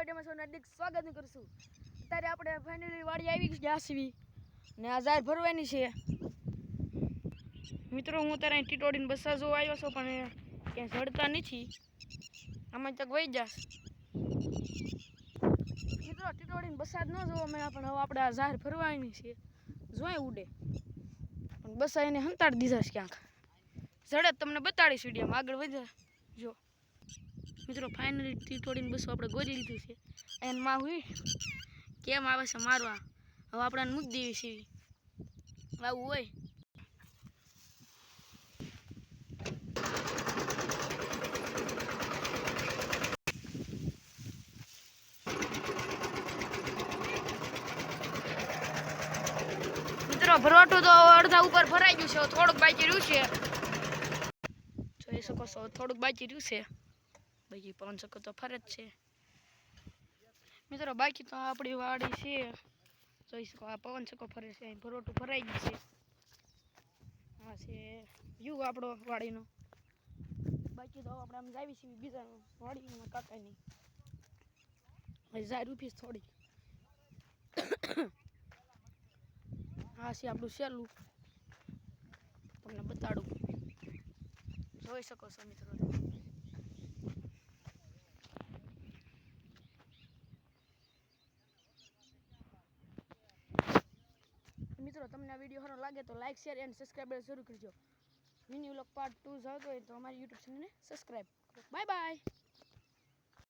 વિડીયોમાં સૌનું હાર્દિક સ્વાગત કરશું। અત્યારે આપણે ફાઇનલી વાડી આવી ગયા છીએ ને આ જાર ભરવાની છે। મિત્રો હું અત્યારે ટીટોડીને બસા જોવા આવ્યો છું પણ ક્યાંય જડતા નથી, આમાં તક વહી જાશ। મિત્રો ટીટોડીને બસા જ ન જોવા મળ્યા પણ હવે આપણે આ જાર ભરવાની છે, જોઈ ઉડે પણ બસા એને હંતાડી દીધા છે ક્યાંક, જડે તમને બતાડીશ વિડીયોમાં, આગળ વધે જો। મિત્રો ફાઇનલી ટીટોડીને બસો આપણે ગોરી લીધું છે, એને માં હુઈ કેમ આવે છે મારવા, હવે આપણે મૂકી દેવી છે આવું હોય। મિત્રો ભરવાટું તો અડધા ઉપર ભરાઈ ગયું છે, થોડુંક બાકી રહ્યું છે, જોઈ શકો છો થોડુંક બાકી રહ્યું છે, બાકી પવન શકો તો ફરે જ છે। મિત્રો બાકી તો આપણી વાડી છે, જોઈ શકો આ પવન શકો ફરે છે, ભરવાટું ભરાઈ ગયું છે, આ છે વ્યૂ આપણો વાડીનો। બાકી તો આપણે આમ જાવી છીએ બીજા વાડીમાં કાકાની, જાય રૂપીસ થોડી। આ છે આપણું સહેલું, તમને બતાડું, જોઈ શકો છો મિત્રો। મિત્રો તમને આ વિડીયો સારો લાગે તો લાઈક શેર એન્ડ સબસ્ક્રાઈબ જરૂર કરજો। મિની વ્લોગ પાર્ટ 2 જોતો હોય તો અમારી યુટ્યુબ ચેનલને સબસ્ક્રાઈબ કરો। Bye bye.